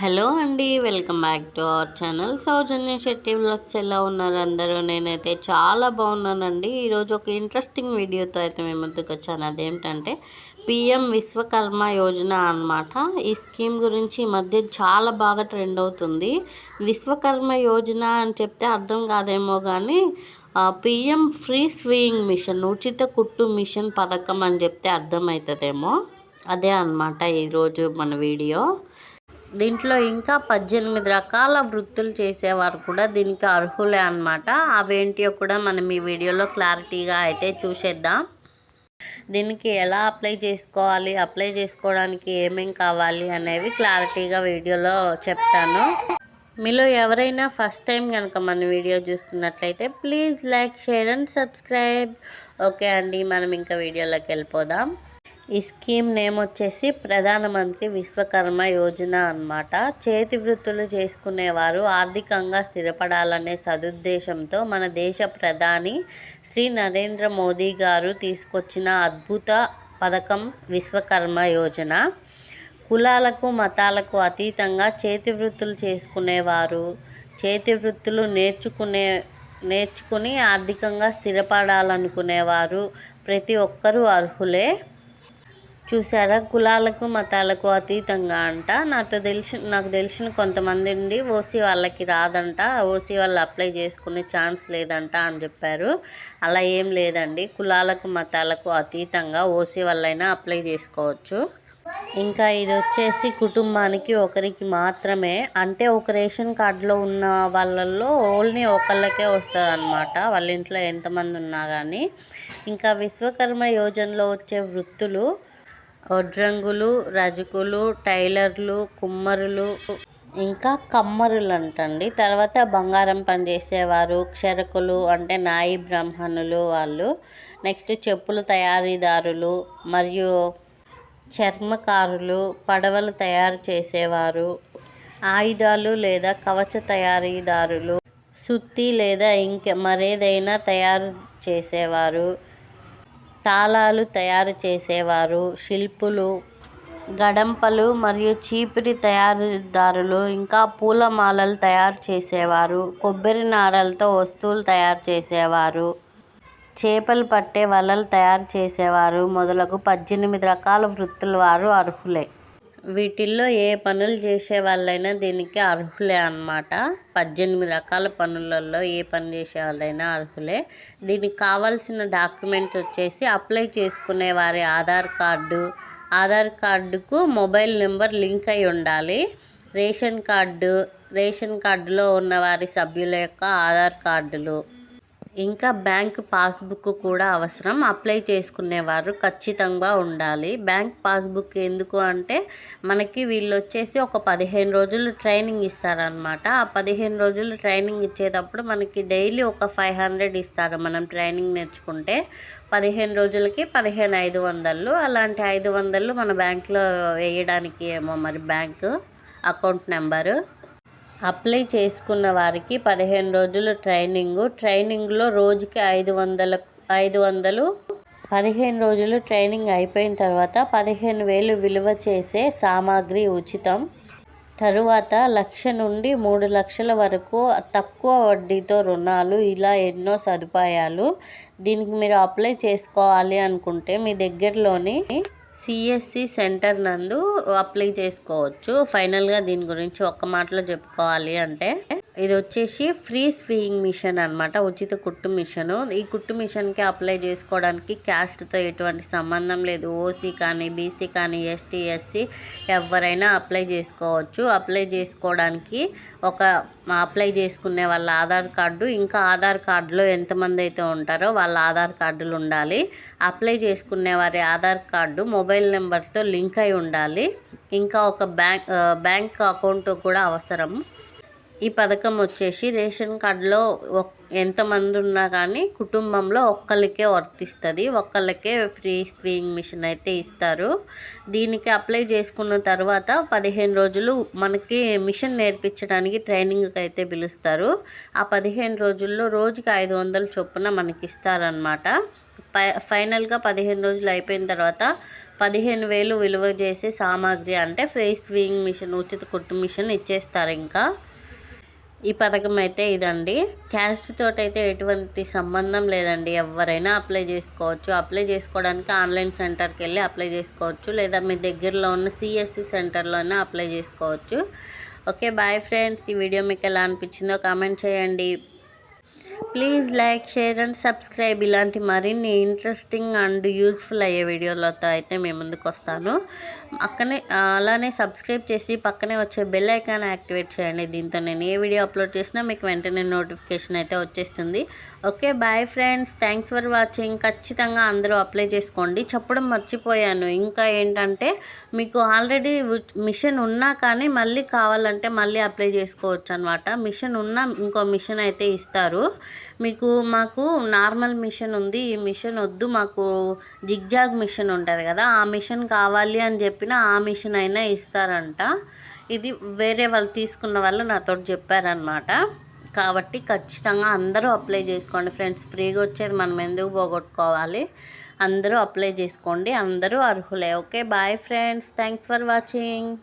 Hello అండి, welcome back to our channel Soujanya Shetty vlogs. ఎలా ఉన్నారు అందరూ? నేనైతే చాలా బాగున్నానండి. ఈరోజు ఒక ఇంట్రెస్టింగ్ వీడియోతో అయితే మేము ముందుకు వచ్చాను. అదేంటంటే పిఎం విశ్వకర్మ యోజన అన్నమాట. ఈ స్కీమ్ గురించి ఈ మధ్య చాలా బాగా ట్రెండ్ అవుతుంది. విశ్వకర్మ యోజన అని చెప్తే అర్థం కాదేమో కానీ పిఎం ఫ్రీ స్వియింగ్ మిషన్, ఉచిత కుట్టు మిషన్ పథకం అని చెప్తే అర్థమవుతుందేమో. అదే అన్నమాట ఈరోజు మన వీడియో. దీంట్లో ఇంకా 18 రకాల వృత్తులు చేసేవారు కూడా దీనికి అర్హులే అన్నమాట. అవేంటియో కూడా మనం ఈ వీడియోలో క్లారిటీగా అయితే చూసేద్దాం. దీనికి ఎలా అప్లై చేసుకోవాలి, అప్లై చేసుకోవడానికి ఏమేం కావాలి అనేవి క్లారిటీగా వీడియోలో చెప్తాను. మీలో ఎవరైనా ఫస్ట్ టైం కనుక మన వీడియో చూస్తున్నట్లయితే please like, share and subscribe. Okay అండి, మనం ఇంకా వీడియోలోకి వెళ్ళిపోదాం. ఈ స్కీమ్ నేమ్ వచ్చేసి ప్రధానమంత్రి విశ్వకర్మ యోజన అన్నమాట. చేతి వృత్తులు చేసుకునేవారు ఆర్థికంగా స్థిరపడాలనే సదుద్దేశంతో మన దేశ ప్రధాని శ్రీ నరేంద్ర మోదీ గారు తీసుకొచ్చిన అద్భుత పథకం విశ్వకర్మ యోజన. కులాలకు మతాలకు అతీతంగా చేతి వృత్తులు చేసుకునేవారు, చేతి వృత్తులు నేర్చుకుని ఆర్థికంగా స్థిరపడాలనుకునేవారు ప్రతి ఒక్కరూ అర్హులే. చూసారా, కులాలకు మతాలకు అతీతంగా అంట. నాకు తెలిసిన కొంతమంది నుండి ఓసీ వాళ్ళకి రాదంట, ఓసీ వాళ్ళు అప్లై చేసుకునే ఛాన్స్ లేదంట అని చెప్పారు. అలా ఏం లేదండి, కులాలకు మతాలకు అతీతంగా ఓసీ వాళ్ళైనా అప్లై చేసుకోవచ్చు. ఇంకా ఇది వచ్చేసి కుటుంబానికి ఒకరికి మాత్రమే, అంటే ఒక రేషన్ కార్డులో ఉన్న వాళ్ళల్లో ఓన్లీ ఒకళ్ళకే వస్తుంది అన్నమాట, వాళ్ళ ఇంట్లో ఎంతమంది ఉన్నా కానీ. ఇంకా విశ్వకర్మ యోజనలో వచ్చే వృత్తులు వడ్రంగులు, రజకులు, టైలర్లు, కుమ్మరులు, ఇంకా కమ్మరులు అంటండి. తర్వాత బంగారం పని చేసేవారు, క్షరకులు అంటే నాయి బ్రాహ్మణులు వాళ్ళు. నెక్స్ట్ చెప్పులు తయారీదారులు మరియు చర్మకారులు, పడవలు తయారు చేసేవారు, ఆయుధాలు లేదా కవచ తయారీదారులు, సుత్తి లేదా మరేదైనా తయారు చేసేవారు, తాళాలు తయారు చేసేవారు, శిల్పులు, గడంపలు మరియు చీపిరి తయారీదారులు, ఇంకా పూలమాలలు తయారు చేసేవారు, కొబ్బరి నారలతో వస్తువులు తయారు చేసేవారు, చేపలు పట్టే వలలు తయారు చేసేవారు మొదలగు 18 రకాల వృత్తుల వారు అర్హులే. వీటిల్లో ఏ పనులు చేసే వాళ్ళైనా దీనికి అర్హులే అన్నమాట. 18 రకాల పనులలో ఏ పని చేసే వాళ్ళైనా అర్హులే. దీనికి కావాల్సిన డాక్యుమెంట్స్ వచ్చేసి అప్లై చేసుకునే వారి ఆధార్ కార్డుకు మొబైల్ నెంబర్ లింక్ అయి ఉండాలి. రేషన్ కార్డులో ఉన్న వారి సభ్యుల యొక్క ఆధార్ కార్డులు, ఇంకా బ్యాంక్ పాస్బుక్ కూడా అవసరం. అప్లై చేసుకునేవారు ఖచ్చితంగా ఉండాలి. బ్యాంక్ పాస్బుక్ ఎందుకు అంటే మనకి వీళ్ళు వచ్చేసి ఒక 15 రోజులు ట్రైనింగ్ ఇస్తారనమాట. ఆ 15 రోజులు ట్రైనింగ్ ఇచ్చేటప్పుడు మనకి డైలీ ఒక 500 ఇస్తారు. మనం ట్రైనింగ్ నేర్చుకుంటే 15 రోజులకి 15,500. అలాంటి 500 మన బ్యాంక్లో వేయడానికి ఏమో మరి బ్యాంక్ అకౌంట్ నెంబరు. అప్లై చేసుకున్న వారికి 15 రోజుల ట్రైనింగ్లో రోజుకి 500. 15 రోజులు ట్రైనింగ్ అయిపోయిన తర్వాత 15,000 విలువ చేసే సామాగ్రి ఉచితం. తరువాత 1,00,000 నుండి 3 లక్షల వరకు తక్కువ వడ్డీతో రుణాలు, ఇలా ఎన్నో సదుపాయాలు. దీనికి మీరు అప్లై చేసుకోవాలి అనుకుంటే మీ దగ్గరలోని సిఎస్సి సెంటర్ నందు అప్లై చేసుకోవచ్చు. ఫైనల్గా దీని గురించి ఒక్క మాటలో చెప్పుకోవాలి అంటే ఇది వచ్చేసి ఫ్రీ స్వియింగ్ మిషన్ అన్నమాట, ఉచిత కుట్టు మిషను. ఈ కుట్టు మిషన్కి అప్లై చేసుకోవడానికి క్యాస్ట్తో ఎటువంటి సంబంధం లేదు. ఓసీ కానీ, బీసీ కానీ, ఎస్టీ, ఎస్సీ ఎవరైనా అప్లై చేసుకోవచ్చు. అప్లై చేసుకోవడానికి అప్లై చేసుకునే వాళ్ళ ఆధార్ కార్డు, ఇంకా ఆధార్ కార్డులో ఎంతమంది అయితే ఉంటారో వాళ్ళ ఆధార్ కార్డులు ఉండాలి. అప్లై చేసుకునే వారి ఆధార్ కార్డు మొబైల్ నెంబర్తో లింక్ అయి ఉండాలి. ఇంకా ఒక బ్యాంక్ అకౌంట్ కూడా అవసరం. ఈ పథకం వచ్చేసి రేషన్ కార్డులో ఎంతమంది ఉన్నా కానీ కుటుంబంలో ఒక్కళ్ళకే వర్తిస్తుంది. ఒక్కళ్ళకే ఫ్రీ స్వియింగ్ మిషన్ అయితే ఇస్తారు. దీనికి అప్లై చేసుకున్న తర్వాత 15 రోజులు మనకి మిషన్ నేర్పించడానికి ట్రైనింగ్కి అయితే పిలుస్తారు. ఆ 15 రోజుల్లో రోజుకి 500 చొప్పున మనకి ఇస్తారనమాట. ఫైనల్గా 15 రోజులు అయిపోయిన తర్వాత 15,000 విలువ చేసే సామాగ్రి అంటే ఫ్రీ స్వింగ్ మిషన్, ఉచిత కుట్టు మిషన్ ఇచ్చేస్తారు. ఇంకా ఈ పథకం అయితే ఇదండి. క్యాస్ట్ తోటి అయితే ఎటువంటి సంబంధం లేదండి, ఎవరైనా అప్లై చేసుకోవచ్చు. అప్లై చేసుకోవడానికి ఆన్లైన్ సెంటర్కి వెళ్ళి అప్లై చేసుకోవచ్చు, లేదా మీ దగ్గరలో ఉన్న సిఎస్సి సెంటర్లోనే అప్లై చేసుకోవచ్చు. Okay, bye friends. ఈ వీడియో మీకు ఎలా అనిపించిందో కామెంట్ చేయండి. Please like, share and subscribe. ఇలాంటి మరిన్ని ఇంట్రెస్టింగ్ అండ్ యూస్ఫుల్ అయ్యే వీడియోలతో అయితే మేము ముందుకు వస్తాను. అలానే సబ్స్క్రైబ్ చేసి పక్కనే వచ్చే బెల్ ఐకాన్ యాక్టివేట్ చేయండి. దీంతో నేను ఏ వీడియో అప్లోడ్ చేసినా మీకు వెంటనే నోటిఫికేషన్ అయితే వచ్చేస్తుంది. Okay, bye friends. Thanks for watching. ఖచ్చితంగా అందరూ అప్లై చేసుకోండి. చెప్పడం మర్చిపోయాను, ఇంకా ఏంటంటే మీకు ఆల్రెడీ మిషన్ ఉన్నా కానీ మళ్ళీ కావాలంటే మళ్ళీ అప్లై చేసుకోవచ్చు అనమాట. మిషన్ ఉన్నా ఇంకో మిషన్ అయితే ఇస్తారు మీకు. మాకు నార్మల్ మిషన్ ఉంది, ఈ మిషన్ వద్దు, మాకు జిగ్జాగ్ మిషన్ ఉంటుంది కదా, ఆ మిషన్ కావాలి అని చెప్పిన ఆ మిషన్ అయినా ఇస్తారంట. ఇది వేరే వాళ్ళు తీసుకున్న వాళ్ళు నాతో చెప్పారనమాట. కాబట్టి ఖచ్చితంగా అందరూ అప్లై చేసుకోండి ఫ్రెండ్స్. ఫ్రీగా వచ్చేది మనం ఎందుకు పోగొట్టుకోవాలి. అందరూ అప్లై చేసుకోండి, అందరూ అర్హులే. Okay, bye friends. Thanks for watching.